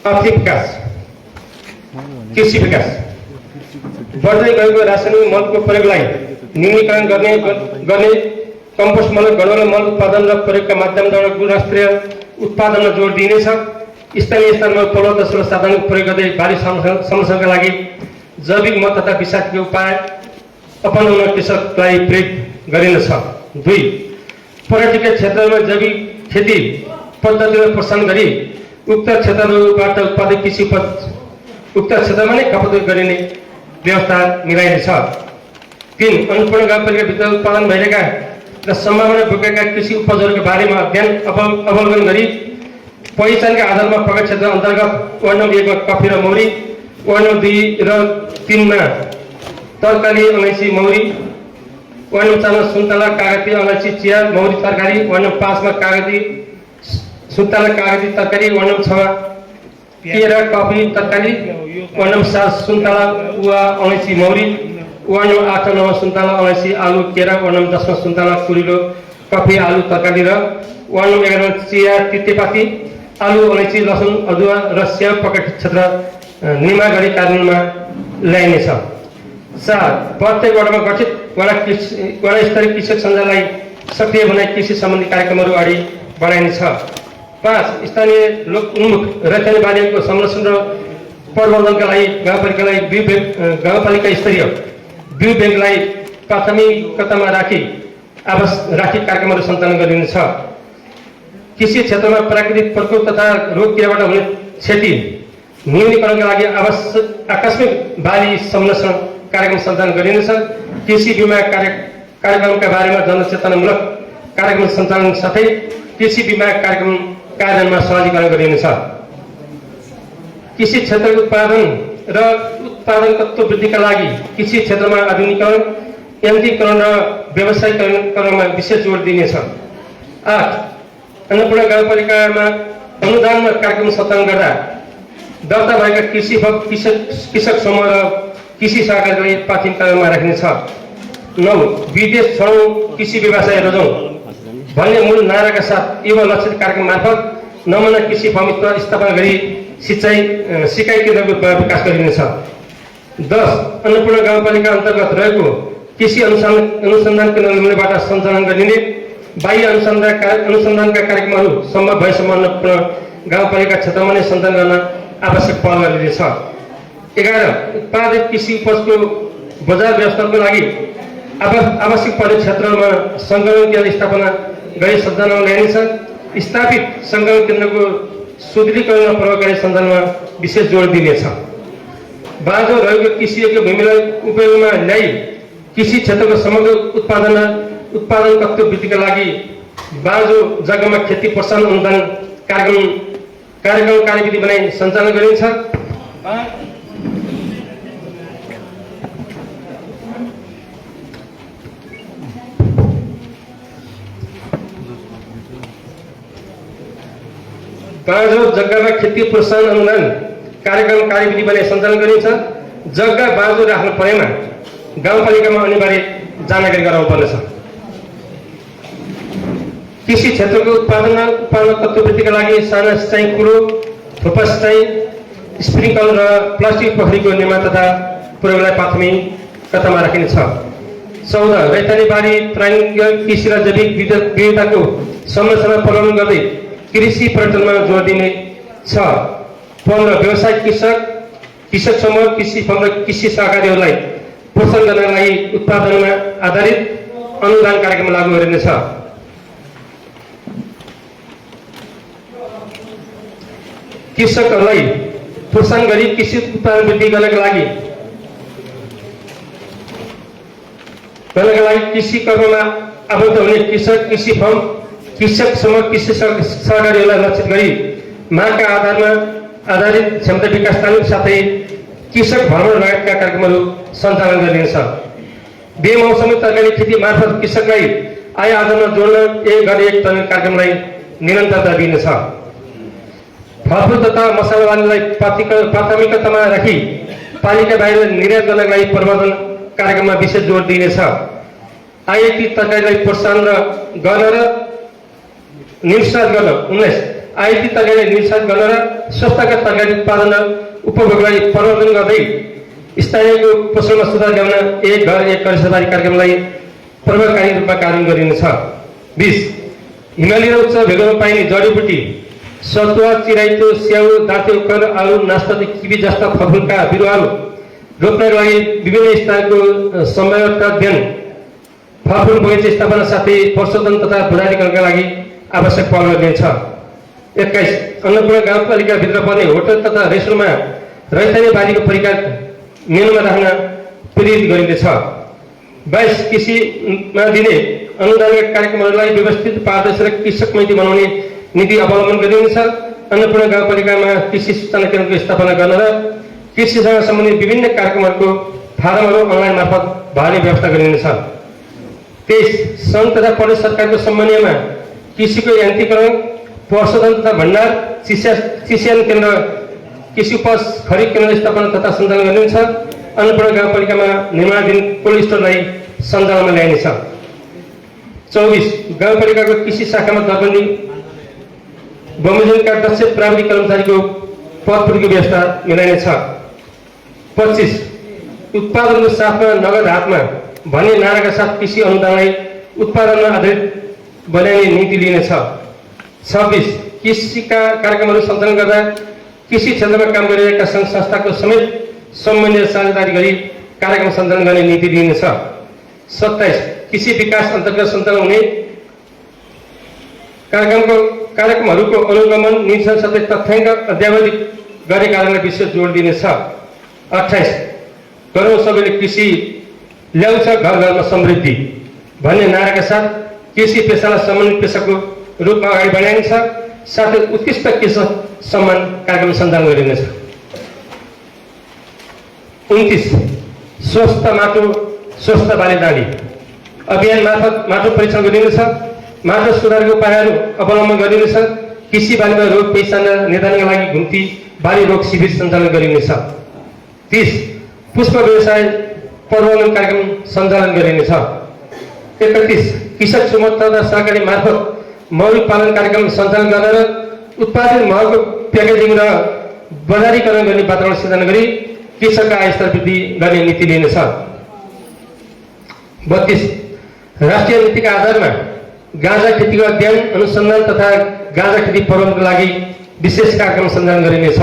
आर्थिक विकास, कृषि विकास, बढ्दै गएको रासायनिक मलको प्रयोगलाई न्यूनीकरण गर्ने कम्पोस्ट मल, घरेलु मल उत्पादन र प्रयोगका माध्यमद्वारा गुणस्तरीय उत्पादनमा जोड दिइनेछ। स्थानीय स्तरमा उपलब्ध स्रोत साधनको प्रयोग गर्दै बाली संरक्षणका लागि जैविक मल तथा विषाक्त उपाय अपनाउन कृषकलाई प्रेरित गरिनेछ। 2. पर्यटकीय क्षेत्रमा जैविक खेती पद्धतिलाई प्रोत्साहन गरी उक्त क्षेत्रहरूबाट उत्पादित कृषि उक्त क्षेत्रमा नै खपत गरिने व्यवस्था मिलाइनेछ। 3. अन्नपूर्ण गाउँपालिकाभित्र उत्पादन भइरहेका र सम्भावना बोकेका कृषि उपजहरूको बारेमा अध्ययन अवलोकन गरी पहिचानका आधारमा प्रगत क्षेत्र अन्तर्गत वार्ड नम्बर 1 मा कफी र मौरी, वार्ड नम्बर 2 र 3 मा तरकारी, अलैँची, मौरी, वार्ड नम्बर 4 मा सुन्तला, कागती, अलैँची, चिया, मौरी, तरकारी, वार्ड नम्बर 5 मा कागती, सुन्तला, कागती, तरकारी, वार्ड नम्बर 6 मा केरा, कफी, तरकारी, वार्ड नम्बर 7 सुन्तला, गुवा, अलैँची, मौरी, वार्ड नम्बर 8 र 9 सुन्तला, अलैँची, आलु, केरा, वार्ड नम्बर 10 मा सुन्तला, कुरिलो, कफी, आलु, तरकारी र वार्ड नम्बर 11 मा चिया, तितेपाती, आलु, अलैँची, लसुन, अदुवा र स्याउ प्रकट क्षेत्र निर्माण गरी कार्यान्वयनमा ल्याइनेछ। 4. प्रत्येक वार्डमा गठित वडा स्तरीय कृषक सञ्जाललाई सक्रिय बनाई कृषि सम्बन्धी कार्यक्रमहरू अगाडि बढाइनेछ। 5. स्थानीय लोक उन्मुख रैथाने बालीको संरक्षण र प्रबन्धनका लागि गाउँपालिका स्तरीय बिउ ब्याङ्कलाई प्राथमिकतामा राखी कार्यक्रमहरू सञ्चालन गरिनेछ। कृषि क्षेत्रमा प्राकृतिक प्रकोप तथा रोग किराबाट हुने क्षति न्यूनीकरणका लागि आकस्मिक बाली संरक्षण कार्यक्रम सञ्चालन गरिनेछ। कृषि बीमा कार्यक्रमका बारेमा जनचेतनामूलक कार्यक्रम सञ्चालन साथै कृषि बीमा कार्यक्रम कार्यान्वयनमा सहजीकरण गरिनेछ। कृषि क्षेत्रको उत्पादन र उत्पादकत्व वृद्धिका लागि कृषि क्षेत्रमा आधुनिकीकरण, यान्त्रिकीकरण र व्यावसायिकरणमा विशेष जोड दिइनेछ। 8. अन्नपूर्ण गाउँपालिकामा अनुदानमा कार्यक्रम सञ्चालन गर्दा दर्ता भएका कृषक समूह र कृषि सहकारीलाई प्राथमिकतामा राखिनेछ। 9. विदेश छोडौँ कृषि व्यवसाय रोजौँ भन्ने मूल नाराका साथ युवा लक्षित कार्यक्रम मार्फत नमुना कृषि स्वामित्व स्थापना गरी सिकाइ केन्द्रको विकास गरिनेछ। 10. अन्नपूर्ण गाउँपालिका अन्तर्गत रहेको कृषि अनुसन्धान केन्द्रबाट सञ्चालन गरिने बाह्य अनुसन्धानका कार्यक्रमहरू सम्भव भएसम्म अन्नपूर्ण गाउँपालिका क्षेत्रमा नै सञ्चालन गर्न आवश्यक पहल गरिनेछ। 11. उत्पादित कृषि उपजको बजार व्यवस्थापनको लागि आवश्यक पर्ने क्षेत्रमा सङ्कलन केन्द्र स्थापना गरी सञ्चालनमा ल्याइनेछ। स्थापित सङ्कलन केन्द्रको सुदृढीकरण र प्रभावकारी सञ्चालनमा विशेष जोड दिइनेछ। बाँझो रहेको कृषियोग्य भूमिलाई उपयोगमा ल्याई कृषि क्षेत्रको समग्र उत्पादकत्व वृद्धिका लागि बाँझो जग्गामा खेती प्रोत्साहन अनुदान कार्यक्रम कार्यविधि बनाई सञ्चालन गरिन्छ। बाँझो जग्गामा खेती प्रोत्साहन अनुदान कार्यक्रम कार्यविधि बनाई सञ्चालन गरिन्छ। जग्गा बाँझो राख्नु परेमा गाउँपालिकामा अनिवार्य जानकारी गराउनु पर्नेछ। कृषि क्षेत्रको उत्पादकत्व वृद्धिका लागि साना सिँचाइ, कुलो, थोपा सिँचाइ, स्प्रिङ्कल र प्लास्टिक पोखरीको निर्माण तथा प्रयोगलाई प्राथमिकतामा राखिनेछ। 14. रैथाने बारी, प्राङ्गिक कृषि र जैविक विविधताको संरक्षणमा प्रबन्धन गर्दै कृषि पर्यटनमा जोड दिने छ। 15. व्यवसायिक कृषक समूह, कृषि फर्म र कृषि सहकारीहरूलाई प्रोत्साहन गर्नका लागि उत्पादनमा आधारित अनुदान कार्यक्रम लागू गरिनेछ। कृषकहरूलाई प्रोत्साहन गरी कृषि उत्पादन वृद्धि गर्नका लागि कृषि कर्ममा आबद्ध हुने कृषक, कृषि फर्म, कृषक समूह, कृषि सहकारीहरूलाई लक्षित गरी मागका आधारमा आधारित क्षमता विकास तालिम साथै कृषक भ्रमण लगायतका कार्यक्रमहरू सञ्चालन गरिनेछ। बेमौसमी तरकारी खेती मार्फत कृषकलाई आय आर्जनमा जोड्न एक कार्यक्रमलाई निरन्तरता दिइनेछ। फलफुल तथा मसाला बालीलाई प्राथमिकतामा राखी पालिका बाहिर निर्यात गर्नका लागि प्रबन्धन कार्यक्रममा विशेष जोड दिइनेछ। आयाती तरकारीलाई प्रोत्साहन गर्न र निर्यात गर्न 19 आयाती तरकारी निर्यात गर्न र स्वास्थ्यका तरकारी उत्पादन र उपभोगलाई प्रवर्धन गर्दै स्थानीयको पोषणमा सुधार ल्याउन एक घर एक करेसाबारी कार्यक्रमलाई प्रभावकारी रूपमा कार्यान्वयन गरिनेछ। 20 हिमाली र उच्च भेगमा पाइने जडीबुटी सतुवा, चिराइतो, स्याउ, दाँते उखर, आलु, नास्पाती, किवी जस्ता फलफुलका बिरुवाहरू रोप्नका लागि विभिन्न स्थानको संभाव्यता अध्ययन, फलफुल बगैँचा स्थापना साथै प्रशोधन तथा बजारीकरणका लागि आवश्यक पहल गरिनेछ। 21 अन्नपूर्ण गाउँपालिकाभित्र पर्ने होटल तथा रेस्टुरेन्टमा रैथाने बालीको परिकार मेनुमा राख्न प्रेरित गरिनेछ। 22 कृषिमा दिने अनुदानका कार्यक्रमहरूलाई व्यवस्थित, पारदर्शी र कृषक मैत्री बनाउने नीति अवलम्बन गरिनेछ। अन्नपूर्ण गाउँपालिकामा कृषि सूचना केन्द्रको स्थापना गर्न र कृषिसँग सम्बन्धित विभिन्न कार्यक्रमहरूको फारमहरू अनलाइन मार्फत भर्ने व्यवस्था गरिनेछ। 23 सङ्घ तथा प्रदेश सरकारको समन्वयमा कृषिको यान्त्रिकीकरण, प्रशोधन तथा भण्डार, चिस्यान केन्द्र, कृषि उपज खरिद केन्द्र स्थापना तथा सञ्चालन गरिनेछ। अन्नपूर्ण गाउँपालिकामा निर्माणाधीन कोल्ड स्टोरलाई सञ्चालनमा ल्याइनेछ। 24 गाउँपालिकाको कृषि शाखामा दरबन्दी बमोजिमका दक्ष प्राविधिक कर्मचारीको पदपूर्तिको व्यवस्था मिलाइनेछ। 25 उत्पादनको साथमा नगद हातमा भन्ने नाराका साथ कृषि अनुदानलाई उत्पादनमा आधारित बनाइने नीति लिनेछ। 26 कृषिका कार्यक्रमहरू सञ्चालन गर्दा कृषि क्षेत्रमा काम गरिरहेका सङ्घ संस्थाको समेत समन्वय साझेदारी गरी कार्यक्रम सञ्चालन गर्ने नीति लिनेछ। 27 कृषि विकास अन्तर्गत सञ्चालन हुने कार्यक्रमहरूको अनुगमन, निरीक्षण साथै तथ्याङ्क अद्यावधि गर्ने कार्यलाई विशेष जोड दिनेछ। 28 गरौँ सबैले कृषि ल्याउँछ घर घरमा समृद्धि भन्ने नाराका साथ कृषि पेसालाई समन्वित पेसाको रूपमा अगाडि बढाइनेछ। साथै उत्कृष्ट कृषक सम्मान कार्यक्रम सञ्चालन गरिनेछ। 29 स्वस्थ माटो स्वस्थ बाली दाली अभियान मार्फत माटो परीक्षण गरिनेछ। माटो सुधारको उपायहरू अवलम्बन गरिनेछ। कृषि बालीमा रोग पहिचान निर्धारणका लागि घुम्ती बाली रोग शिविर सञ्चालन गरिनेछ। 30 पुष्प व्यवसाय प्रबन्धन कार्यक्रम सञ्चालन गरिनेछ। 31 कृषक सुमत तथा सहकारी मार्फत मौरी पालन कार्यक्रम सञ्चालन गरेर उत्पादित महको प्याकेजिङ र बजारीकरण गर्ने वातावरण सिर्जना गरी कृषकका आय स्तर वृद्धि गर्ने नीति लिनेछ। 32 राष्ट्रिय नीतिका आधारमा गाँजा खेतीको अध्ययन, अनुसन्धान तथा गाँजा खेती प्रबन्धनको लागि विशेष कार्यक्रम सञ्चालन गरिनेछ।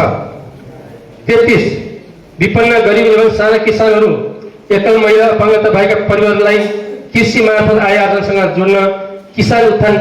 33 विपन्न गरिब एवं साना किसानहरू, एकल महिला, अपङ्गता भएका परिवारलाई कृषि मार्फत आय आर्जनसँग जोड्न किसान उत्थान